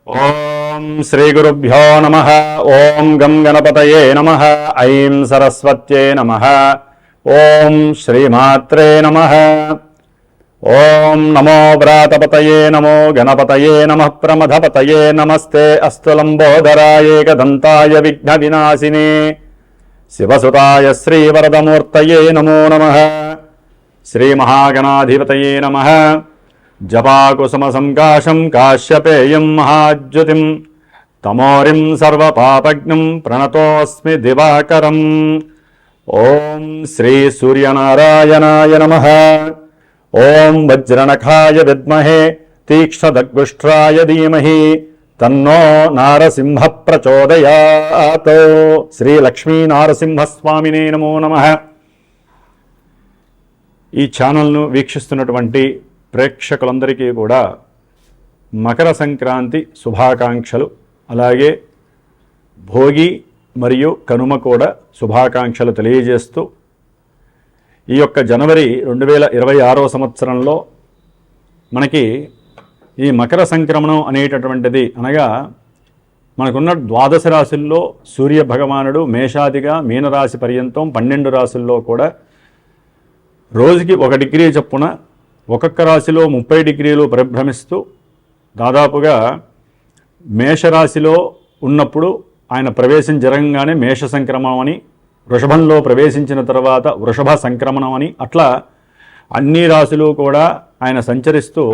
ఓం శ్రీ గురుభ్యో నమః. ఓం గం గణపతయే నమః. ఐం సరస్వత్యై నమః. ఓం శ్రీమాత్రే నమః. ఓం నమో వ్రాతపతయే నమో గణపతయే నమః. ప్రమథపతయే నమస్తే అస్తు లంబోదరాయ ఏకదంతాయ విఘ్న వినాశినే శివసుతాయ శ్రీవరదమూర్తయే నమో నమః. శ్రీ మహాగణాధిపతయే నమః. జపాకుసుమ సంకాశం కాశ్యపేయం మహాజ్యుతిం తమోరిం సర్వపాపజ్ఞం ప్రణతోస్మి దివాకరం. ఓం శ్రీ సూర్యనారాయణాయ నమః. ఓం వజ్రనఖాయ విద్మహే తీక్ష్ణదగ్గుష్ట్రాయ ధీమహి తన్నో నారసింహ ప్రచోదయాత్. శ్రీ లక్ష్మీ నారసింహస్వామినే నమో నమః. ఈ ఛానల్ను వీక్షిస్తున్నటువంటి ప్రేక్షకులందరికీ కూడా మకర సంక్రాంతి శుభాకాంక్షలు, అలాగే భోగి మరియు కనుమ కూడా శుభాకాంక్షలు తెలియజేస్తూ ఈ యొక్క జనవరి 2026వ సంవత్సరంలో మనకి ఈ మకర సంక్రమణం అనేటటువంటిది అనగా మనకున్న ద్వాదశ రాశుల్లో సూర్య భగవానుడు మేషాదిగా మీనరాశి పర్యంతం 12 రాశుల్లో కూడా రోజుకి 1 డిగ్రీ చొప్పున ఒక్కొక్క రాశిలో 30 డిగ్రీలు పరిభ్రమిస్తూ దాదాపుగా మేషరాశిలో ఉన్నప్పుడు ఆయన ప్రవేశం జరగంగానే మేష సంక్రమణం అని, వృషభంలో ప్రవేశించిన తర్వాత వృషభ సంక్రమణం అని, అట్లా అన్ని రాశులు కూడా ఆయన సంచరిస్తూ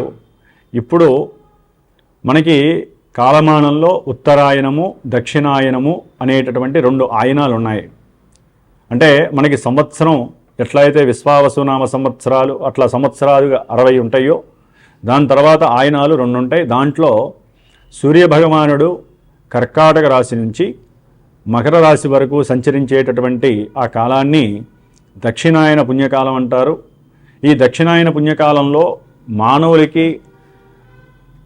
ఇప్పుడు మనకి కాలమానంలో ఉత్తరాయణము దక్షిణాయనము అనేటటువంటి 2 ఆయనాలు ఉన్నాయి. అంటే మనకి సంవత్సరం ఎట్లయితే విశ్వావసునామ సంవత్సరాలు అట్లా సంవత్సరాలుగా 60 ఉంటాయో దాని తర్వాత ఆయనాలు 2 ఉంటాయి. దాంట్లో సూర్యభగవానుడు కర్కాటక రాశి నుంచి మకర రాశి వరకు సంచరించేటటువంటి ఆ కాలాన్ని దక్షిణాయన పుణ్యకాలం అంటారు. ఈ దక్షిణాయన పుణ్యకాలంలో మానవులకి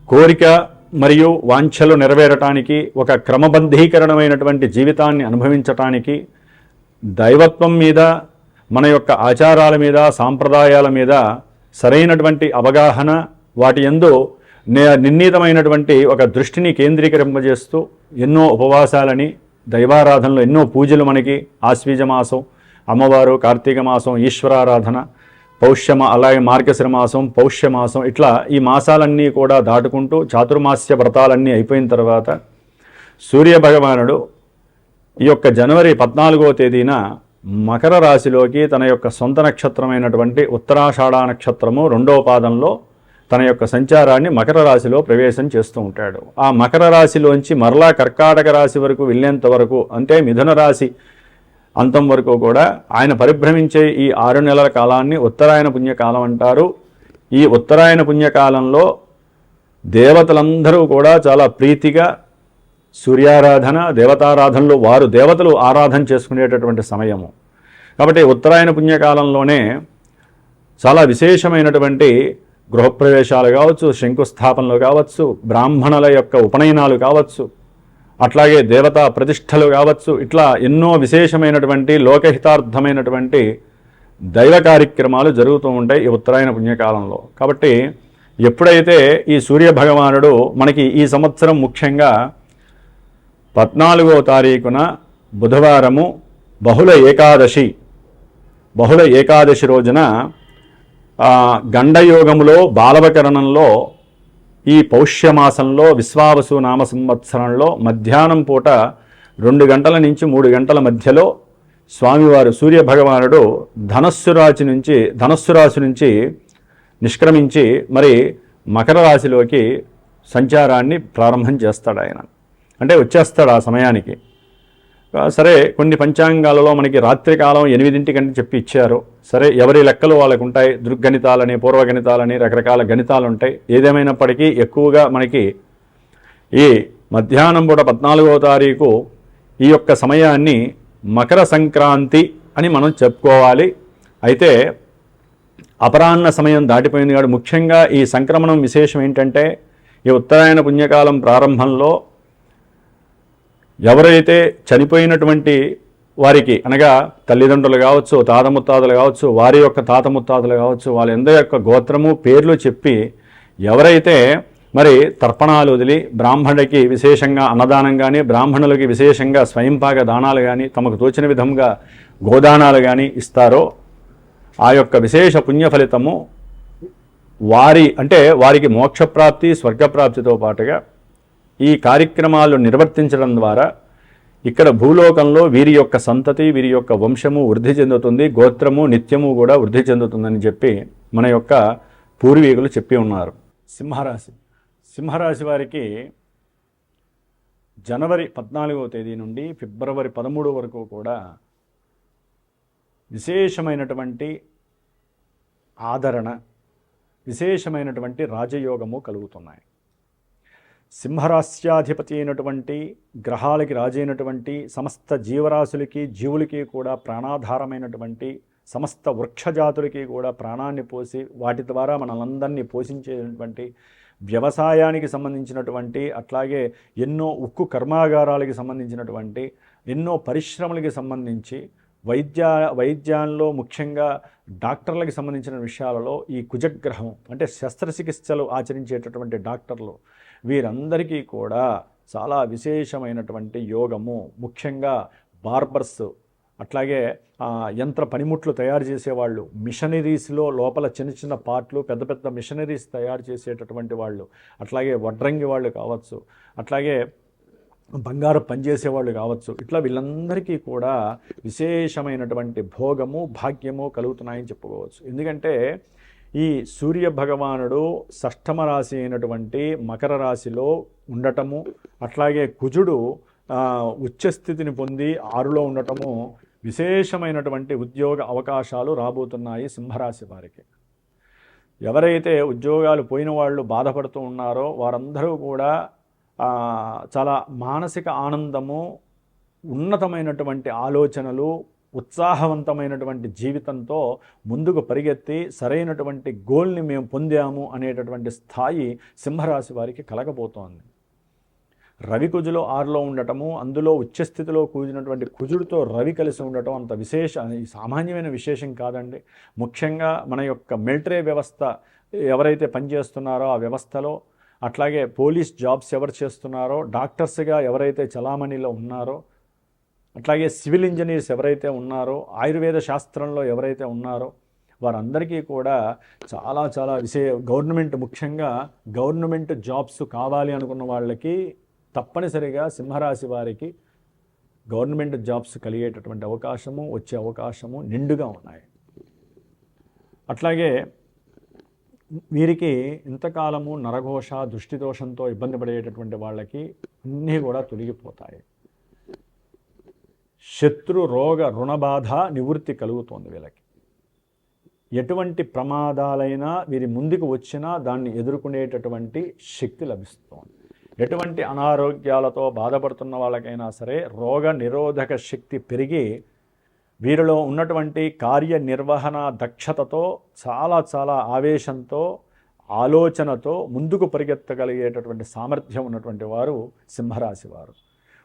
కోరిక మరియు వాంఛలు నెరవేరటానికి, ఒక క్రమబద్ధీకరణమైనటువంటి జీవితాన్ని అనుభవించటానికి, దైవత్వం మీద, మన యొక్క ఆచారాల మీద, సాంప్రదాయాల మీద సరైనటువంటి అవగాహన, వాటి యందు నిర్ణీతమైనటువంటి ఒక దృష్టిని కేంద్రీకరింపజేస్తూ ఎన్నో ఉపవాసాలని, దైవారాధనలు, ఎన్నో పూజలు మనకి ఆశ్వీజ మాసం, అమ్మవారు, కార్తీక మాసం, ఈశ్వరారాధన, అలాగే మార్గశిర మాసం, పౌష్యమాసం, ఇట్లా ఈ మాసాలన్నీ కూడా దాటుకుంటూ చాతుర్మాస్య వ్రతాలన్నీ అయిపోయిన తర్వాత సూర్యభగవానుడు ఈ యొక్క జనవరి 14వ తేదీన మకర రాశిలోకి తన యొక్క సొంత నక్షత్రమైనటువంటి ఉత్తరాషాఢ నక్షత్రము 2వ పాదంలో తన యొక్క సంచారాన్ని మకర రాశిలో ప్రవేశం చేస్తూ ఉంటాడు. ఆ మకర రాశిలోంచి మరలా కర్కాటక రాశి వరకు వెళ్ళేంత వరకు, అంటే మిథున రాశి అంతం వరకు కూడా ఆయన పరిభ్రమించే ఈ 6 నెలల కాలాన్ని ఉత్తరాయణ పుణ్యకాలం అంటారు. ఈ ఉత్తరాయణ పుణ్యకాలంలో దేవతలందరూ కూడా చాలా ప్రీతిగా సూర్యారాధన, దేవతారాధనలు, వారు దేవతలు ఆరాధన చేసుకునేటటువంటి సమయము. కాబట్టి ఉత్తరాయణ పుణ్యకాలంలోనే చాలా విశేషమైనటువంటి గృహప్రవేశాలు కావచ్చు, శంకుస్థాపనలు కావచ్చు, బ్రాహ్మణుల యొక్క ఉపనయనాలు కావచ్చు, అట్లాగే దేవతా ప్రతిష్టలు కావచ్చు, ఇట్లా ఎన్నో విశేషమైనటువంటి లోకహితార్థమైనటువంటి దైవ కార్యక్రమాలు జరుగుతూ ఉంటాయి ఈ ఉత్తరాయణ పుణ్యకాలంలో. కాబట్టి ఎప్పుడైతే ఈ సూర్యభగవానుడు మనకి ఈ సంవత్సరం ముఖ్యంగా 14వ తారీఖున బుధవారము బహుళ ఏకాదశి రోజున గండయోగములో బాలవకరణంలో ఈ పౌష్యమాసంలో విశ్వావసు నామ సంవత్సరంలో మధ్యాహ్నం పూట 2 గంటల నుంచి 3 గంటల మధ్యలో స్వామివారు సూర్యభగవానుడు ధనస్సు రాశి నుంచి నిష్క్రమించి మరి మకర రాశిలోకి సంచారాన్ని ప్రారంభం చేస్తాడు. ఆయన అంటే వచ్చేస్తాడు ఆ సమయానికి. సరే, కొన్ని పంచాంగాలలో మనకి రాత్రికాలం 8 చెప్పి ఇచ్చారు. సరే, ఎవరి లెక్కలు వాళ్ళకు ఉంటాయి. దృగ్గణితాలని, పూర్వగణితాలని, రకరకాల గణితాలు ఉంటాయి. ఏదేమైనప్పటికీ ఎక్కువగా మనకి ఈ మధ్యాహ్నం పూట 14వ తారీఖు ఈ యొక్క సమయాన్ని మకర సంక్రాంతి అని మనం చెప్పుకోవాలి. అయితే అపరాహ్న సమయం దాటిపోయింది కాబట్టి ముఖ్యంగా ఈ సంక్రమణం విశేషం ఏంటంటే ఈ ఉత్తరాయణ పుణ్యకాలం ప్రారంభంలో ఎవరైతే చనిపోయినటువంటి వారికి, అనగా తల్లిదండ్రులు కావచ్చు, తాత ముత్తాతలు కావచ్చు, వారి యొక్క తాత ముత్తాతలు కావచ్చు, వాళ్ళందరి యొక్క గోత్రము, పేర్లు చెప్పి ఎవరైతే మరి తర్పణాలు వదిలి బ్రాహ్మణుడికి విశేషంగా అన్నదానం కానీ, బ్రాహ్మణులకి విశేషంగా స్వయంపాక దానాలు కానీ, తమకు తోచిన విధంగా గోదానాలు కానీ ఇస్తారో ఆ యొక్క విశేష పుణ్య ఫలితము వారికి మోక్షప్రాప్తి, స్వర్గప్రాప్తితో పాటుగా ఈ కార్యక్రమాలు నిర్వర్తించడం ద్వారా ఇక్కడ భూలోకంలో వీరి యొక్క సంతతి, వీరి యొక్క వంశము వృద్ధి చెందుతుంది, గోత్రము నిత్యము కూడా వృద్ధి చెందుతుందని చెప్పి మన యొక్క పూర్వీకులు చెప్పి ఉన్నారు. సింహరాశి వారికి జనవరి 14వ తేదీ నుండి ఫిబ్రవరి 13 వరకు కూడా విశేషమైనటువంటి ఆదరణ, విశేషమైనటువంటి రాజయోగము కలుగుతున్నాయి. సింహరాశ్యాధిపతి అయినటువంటి, గ్రహాలకి రాజైనటువంటి, సమస్త జీవరాశులకి జీవులకి కూడా ప్రాణాధారమైనటువంటి, సమస్త వృక్షజాతులకి కూడా ప్రాణాన్ని పోసి వాటి ద్వారా మనలందరినీ పోషించేటువంటి, వ్యవసాయానికి సంబంధించినటువంటి, అట్లాగే ఎన్నో ఉక్కు కర్మాగారాలకి సంబంధించినటువంటి, ఎన్నో పరిశ్రమలకి సంబంధించి వైద్యాల్లో ముఖ్యంగా డాక్టర్లకు సంబంధించిన విషయాలలో ఈ కుజగ్రహం అంటే శస్త్రచికిత్సలు ఆచరించేటటువంటి డాక్టర్లు వీరందరికీ కూడా చాలా విశేషమైనటువంటి యోగము. ముఖ్యంగా బార్బర్స్, అట్లాగే యంత్ర పనిముట్లు తయారు చేసేవాళ్ళు, మిషనరీస్లో లోపల చిన్న చిన్న పార్ట్లు, పెద్ద పెద్ద మిషనరీస్ తయారు చేసేటటువంటి వాళ్ళు, అట్లాగే వడ్రంగి వాళ్ళు కావచ్చు, అట్లాగే బంగారు పనిచేసేవాళ్ళు కావచ్చు, ఇట్లా వీళ్ళందరికీ కూడా విశేషమైనటువంటి భోగము, భాగ్యము కలుగుతున్నాయని చెప్పుకోవచ్చు. ఎందుకంటే ఈ సూర్య భగవానుడు షష్ఠమ రాశి అయినటువంటి మకర రాశిలో ఉండటము, అట్లాగే కుజుడు ఉచ్చస్థితిని పొంది 6లో ఉండటము విశేషమైనటువంటి ఉద్యోగ అవకాశాలు రాబోతున్నాయి సింహరాశి వారికి. ఎవరైతే ఉద్యోగాలు పోయిన వాళ్ళు బాధపడుతూ ఉన్నారో వారందరూ కూడా చాలా మానసిక ఆనందము, ఉన్నతమైనటువంటి ఆలోచనలు, ఉత్సాహవంతమైనటువంటి జీవితంతో ముందుకు పరిగెత్తి సరైనటువంటి గోల్ని మేము పొందాము అనేటటువంటి స్థాయి సింహరాశి వారికి కలగబోతోంది. రవి కుజులో 6లో ఉండటము, అందులో ఉచ్చస్థితిలో కూడినటువంటి కుజుడితో రవి కలిసి ఉండటం అంత సామాన్యమైన విశేషం కాదండి. ముఖ్యంగా మన యొక్క మిలిటరీ వ్యవస్థ ఎవరైతే పనిచేస్తున్నారో ఆ వ్యవస్థలో, అట్లాగే పోలీస్ జాబ్స్ ఎవరు చేస్తున్నారో, డాక్టర్స్గా ఎవరైతే చలామణిలో ఉన్నారో, అట్లాగే సివిల్ ఇంజనీర్స్ ఎవరైతే ఉన్నారో, ఆయుర్వేద శాస్త్రంలో ఎవరైతే ఉన్నారో వారందరికీ కూడా చాలా చాలా ముఖ్యంగా గవర్నమెంట్ జాబ్స్ కావాలి అనుకున్న వాళ్ళకి తప్పనిసరిగా సింహరాశి వారికి గవర్నమెంట్ జాబ్స్ కలిగేటటువంటి అవకాశము, వచ్చే అవకాశము నిండుగా ఉన్నాయి. అట్లాగే వీరికి ఇంతకాలము నరఘోష, దృష్టిదోషంతో ఇబ్బంది పడేటటువంటి వాళ్ళకి అన్నీ కూడా తొలగిపోతాయి. శత్రు రోగ రుణబాధ నివృత్తి కలుగుతోంది వీళ్ళకి. ఎటువంటి ప్రమాదాలైనా వీరి ముందుకు వచ్చినా దాన్ని ఎదుర్కొనేటటువంటి శక్తి లభిస్తోంది. ఎటువంటి అనారోగ్యాలతో బాధపడుతున్న వాళ్ళకైనా సరే రోగ నిరోధక శక్తి పెరిగి వీరిలో ఉన్నటువంటి కార్యనిర్వహణ దక్షతతో చాలా చాలా ఆవేశంతో, ఆలోచనతో ముందుకు పరిగెత్తగలిగేటటువంటి సామర్థ్యం ఉన్నటువంటి వారు సింహరాశి వారు.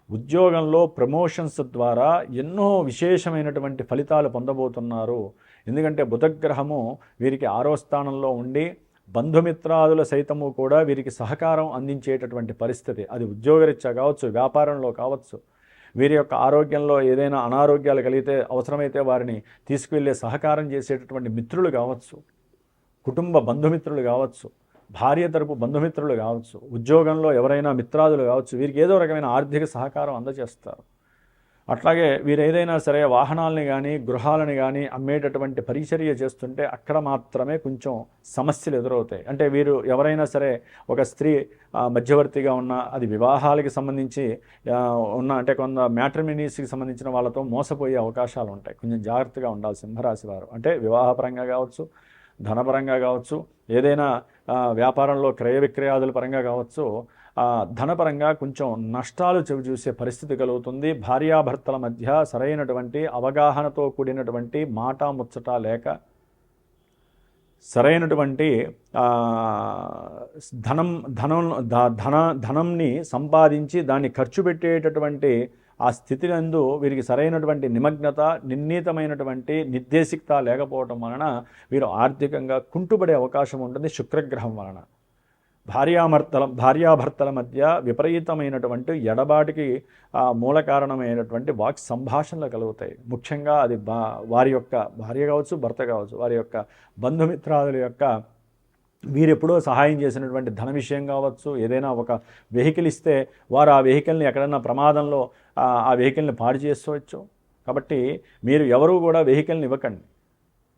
ఉద్యోగంలో ప్రమోషన్స్ ద్వారా ఎన్నో విశేషమైనటువంటి ఫలితాలు పొందబోతున్నారు. ఎందుకంటే బుధగ్రహము వీరికి 6వ స్థానంలో ఉండి బంధుమిత్రాదుల సైతము కూడా వీరికి సహకారం అందించేటటువంటి పరిస్థితి. అది ఉద్యోగరీత్యా కావచ్చు, వ్యాపారంలో కావచ్చు. వీరి యొక్క ఆరోగ్యంలో ఏదైనా అనారోగ్యాలు కలిగితే అవసరమైతే వారిని తీసుకువెళ్ళే సహకారం చేసేటటువంటి మిత్రులు కావచ్చు, కుటుంబ బంధుమిత్రులు కావచ్చు, భార్య తరపు బంధుమిత్రులు కావచ్చు, ఉద్యోగంలో ఎవరైనా మిత్రాదులు కావచ్చు, వీరికి ఏదో రకమైన ఆర్థిక సహకారం అందజేస్తారు. అట్లాగే వీరు ఏదైనా సరే వాహనాలని కానీ గృహాలని కానీ అమ్మేటటువంటి పరిచర్య చేస్తుంటే అక్కడ మాత్రమే కొంచెం సమస్యలు ఎదురవుతాయి. అంటే వీరు ఎవరైనా సరే ఒక స్త్రీ మధ్యవర్తిగా ఉన్న, అది వివాహాలకి సంబంధించి ఉన్న, అంటే కొంత మ్యాట్రిమనీస్కి సంబంధించిన వాళ్ళతో మోసపోయే అవకాశాలు ఉంటాయి. కొంచెం జాగ్రత్తగా ఉండాలి సింహరాశి వారు. అంటే వివాహపరంగా కావచ్చు, ధనపరంగా కావచ్చు, ఏదైనా వ్యాపారంలో క్రయ విక్రయాదుల పరంగా కావచ్చు, ధనపరంగా కొంచెం నష్టాలు చూసే పరిస్థితి కలుగుతుంది. భార్యాభర్తల మధ్య సరైనటువంటి అవగాహనతో కూడినటువంటి మాట ముచ్చట లేక సరైనటువంటి ధనంని సంపాదించి దాన్ని ఖర్చు పెట్టేటటువంటి ఆ స్థితి నందు వీరికి సరైనటువంటి నిమగ్నత, నిర్ణీతమైనటువంటి నిర్దేశికత లేకపోవటం వలన వీరు ఆర్థికంగా కుంటుపడే అవకాశం ఉంటుంది శుక్రగ్రహం వలన. భార్యాభర్తల మధ్య విపరీతమైనటువంటి ఎడబాటుకి మూల కారణమైనటువంటి వాక్ సంభాషణలు కలుగుతాయి. ముఖ్యంగా అది వారి యొక్క భార్య కావచ్చు, భర్త కావచ్చు, వారి యొక్క బంధుమిత్రాదుల యొక్క వీరెప్పుడో సహాయం చేసినటువంటి ధన విషయం కావచ్చు, ఏదైనా ఒక వెహికల్ ఇస్తే వారు ఆ వెహికల్ని ఎక్కడన్నా ప్రమాదంలో ఆ వెహికల్ని పాడు చేసుకోవచ్చు. కాబట్టి మీరు ఎవరూ కూడా వెహికల్ని ఇవ్వకండి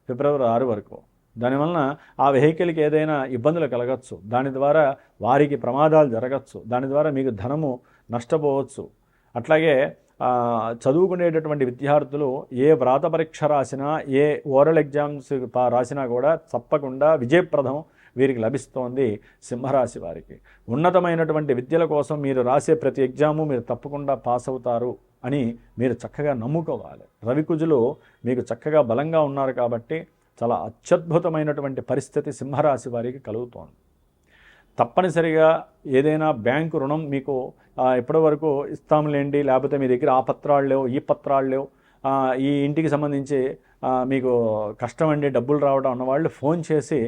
ఫిబ్రవరి 6 వరకు. దానివలన ఆ వెహికల్కి ఏదైనా ఇబ్బందులు కలగచ్చు, దాని ద్వారా వారికి ప్రమాదాలు జరగచ్చు, దాని ద్వారా మీకు ధనము నష్టపోవచ్చు. అట్లాగే చదువుకునేటటువంటి విద్యార్థులు ఏ వ్రాత పరీక్ష రాసినా, ఏ ఓరల్ ఎగ్జామ్స్ రాసినా కూడా తప్పకుండా విజయప్రదం వీరికి లభిస్తోంది సింహరాశి వారికి. ఉన్నతమైనటువంటి విద్యల కోసం మీరు రాసే ప్రతి ఎగ్జాము మీరు తప్పకుండా పాస్ అవుతారు అని మీరు చక్కగా నమ్ముకోవాలి. రవికుజులు మీకు చక్కగా బలంగా ఉన్నారు కాబట్టి చాలా అత్యద్భుతమైనటువంటి పరిస్థితి సింహరాశి వారికి కలుగుతోంది. తప్పనిసరిగా ఏదైనా బ్యాంకు రుణం మీకు ఇప్పటి వరకు ఇస్తాంలేండి, లేకపోతే మీ దగ్గర ఆ పత్రాలు లేవు, ఈ పత్రాలు లేవు, ఈ ఇంటికి సంబంధించి మీకు కష్టం అండి డబ్బులు రావడం అన్నవాళ్ళు ఫోన్ చేసి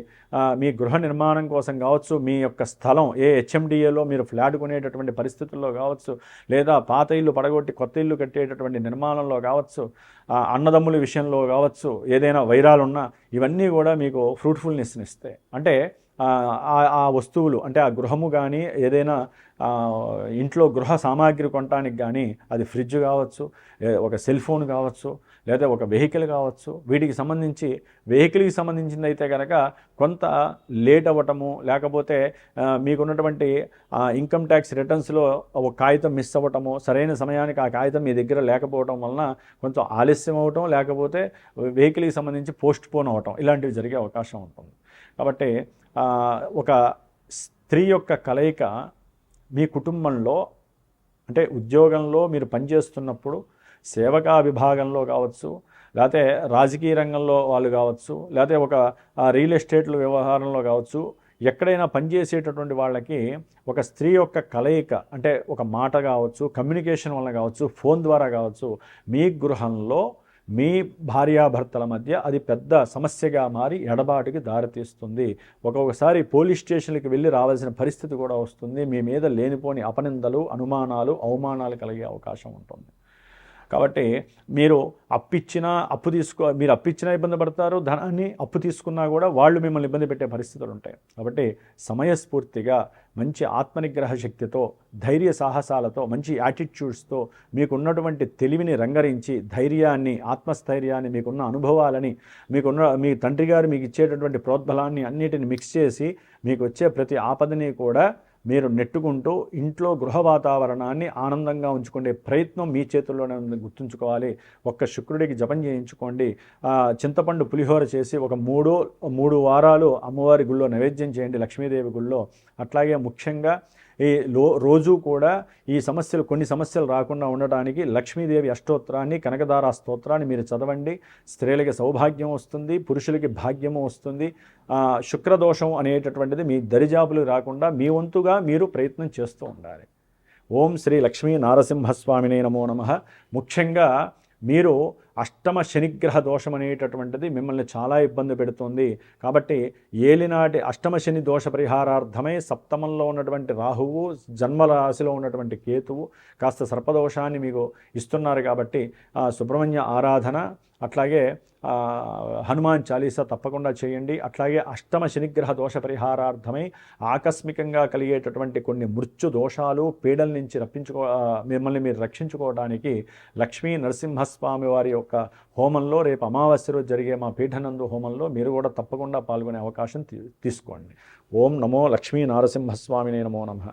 మీ గృహ నిర్మాణం కోసం కావచ్చు, మీ యొక్క స్థలం ఏ హెచ్ఎండిఏలో మీరు ఫ్లాట్ కొనేటటువంటి పరిస్థితుల్లో కావచ్చు, లేదా పాత ఇల్లు పడగొట్టి కొత్త ఇల్లు కట్టేటటువంటి నిర్మాణంలో కావచ్చు, అన్నదమ్ముల విషయంలో కావచ్చు, ఏదైనా వైరాలున్నా ఇవన్నీ కూడా మీకు ఫ్రూట్ఫుల్నెస్ని ఇస్తాయి. అంటే ఆ వస్తువులు అంటే ఆ గృహము కానీ ఏదైనా ఇంట్లో గృహ సామాగ్రి కొనడానికి కానీ, అది ఫ్రిడ్జ్ కావచ్చు, ఒక సెల్ ఫోన్ కావచ్చు, లేదా ఒక వెహికల్ కావచ్చు, వీటికి సంబంధించి వెహికల్కి సంబంధించింది అయితే కనుక కొంత లేట్ అవ్వటము, లేకపోతే మీకున్నటువంటి ఇన్కమ్ ట్యాక్స్ రిటర్న్స్లో ఒక కాగితం మిస్ అవ్వటము, సరైన సమయానికి ఆ కాగితం మీ దగ్గర లేకపోవడం వలన కొంచెం ఆలస్యం అవ్వటం, లేకపోతే వెహికల్కి సంబంధించి పోస్ట్ పోన్ అవ్వటం, ఇలాంటివి జరిగే అవకాశం ఉంటుంది. కాబట్టి ఒక స్త్రీ యొక్క కలయిక మీ కుటుంబంలో, అంటే ఉద్యోగంలో మీరు పనిచేస్తున్నప్పుడు సేవకా విభాగంలో కావచ్చు, లేకపోతే రాజకీయ రంగంలో వాళ్ళు కావచ్చు, లేకపోతే ఒక రియల్ ఎస్టేట్ల వ్యవహారంలో కావచ్చు, ఎక్కడైనా పనిచేసేటటువంటి వాళ్ళకి ఒక స్త్రీ యొక్క కలయిక అంటే ఒక మాట కావచ్చు, కమ్యూనికేషన్ వల్ల కావచ్చు, ఫోన్ ద్వారా కావచ్చు, మీ గృహంలో మీ భార్యాభర్తల మధ్య అది పెద్ద సమస్యగా మారి ఎడబాటుకి దారితీస్తుంది. ఒక్కొక్కసారి పోలీస్ స్టేషన్కి వెళ్ళి రావాల్సిన పరిస్థితి కూడా వస్తుంది. మీ మీద లేనిపోని అపనిందలు, అనుమానాలు, అవమానాలు కలిగే అవకాశం ఉంటుంది. కాబట్టి మీరు మీరు అప్పిచ్చినా ఇబ్బంది పడతారు, ధనాన్ని అప్పు తీసుకున్నా కూడా వాళ్ళు మిమ్మల్ని ఇబ్బంది పెట్టే పరిస్థితులు ఉంటాయి. కాబట్టి సమయస్ఫూర్తిగా మంచి ఆత్మనిగ్రహ శక్తితో, ధైర్య సాహసాలతో, మంచి యాటిట్యూడ్స్తో మీకున్నటువంటి తెలివిని రంగరించి, ధైర్యాన్ని, ఆత్మస్థైర్యాన్ని, మీకున్న అనుభవాలని, మీ తండ్రి గారు మీకు ఇచ్చేటటువంటి ప్రోద్బలాన్ని అన్నిటిని మిక్స్ చేసి మీకు వచ్చే ప్రతి ఆపదని కూడా మీరు నెట్టుకుంటూ ఇంట్లో గృహ వాతావరణాన్ని ఆనందంగా ఉంచుకునే ప్రయత్నం మీ చేతుల్లోనే ఉంది, గుర్తుంచుకోవాలి. ఒక్క శుక్రుడికి జపం చేయించుకోండి, చింతపండు పులిహోర చేసి ఒక 3 వారాలు అమ్మవారి గుళ్ళో నైవేద్యం చేయండి, లక్ష్మీదేవి గుళ్ళో. అట్లాగే ముఖ్యంగా ఈ రోజు కూడా కొన్ని సమస్యలు రాకుండా ఉండటానికి లక్ష్మీదేవి అష్టోత్తరాన్ని, కనకదార స్తోత్రాన్ని మీరు చదవండి. స్త్రీలకి సౌభాగ్యం వస్తుంది, పురుషులకి భాగ్యము వస్తుంది. శుక్రదోషం అనేటటువంటిది మీ దరిజాబులు రాకుండా మీ వంతుగా మీరు ప్రయత్నం చేస్తూ ఉండాలి. ఓం శ్రీ లక్ష్మీ నారసింహస్వామినే నమో నమః. ముఖ్యంగా మీరు అష్టమ శనిగ్రహ దోషం అనేటటువంటిది మిమ్మల్ని చాలా ఇబ్బంది పెడుతుంది. కాబట్టి ఏలినాటి అష్టమ శని దోష పరిహారార్థమై సప్తమంలో ఉన్నటువంటి రాహువు, జన్మరాశిలో ఉన్నటువంటి కేతువు కాస్త సర్పదోషాన్ని మీకు ఇస్తున్నారు. కాబట్టి సుబ్రహ్మణ్య ఆరాధన, అట్లాగే హనుమాన్ చాలీసా తప్పకుండా చేయండి. అట్లాగే అష్టమ శనిగ్రహ దోష పరిహారార్థమై ఆకస్మికంగా కలిగేటటువంటి కొన్ని మృత్యు దోషాలు, పీడల నుంచి మిమ్మల్ని మీరు రక్షించుకోవడానికి లక్ష్మీ నరసింహస్వామి వారి యొక్క హోమంలో, రేపు అమావాస్య రోజు జరిగే మా పీఠనందు హోమంలో మీరు కూడా తప్పకుండా పాల్గొనే అవకాశం తీసుకోండి. ఓం నమో లక్ష్మీ నారసింహస్వామినే నమో నమః.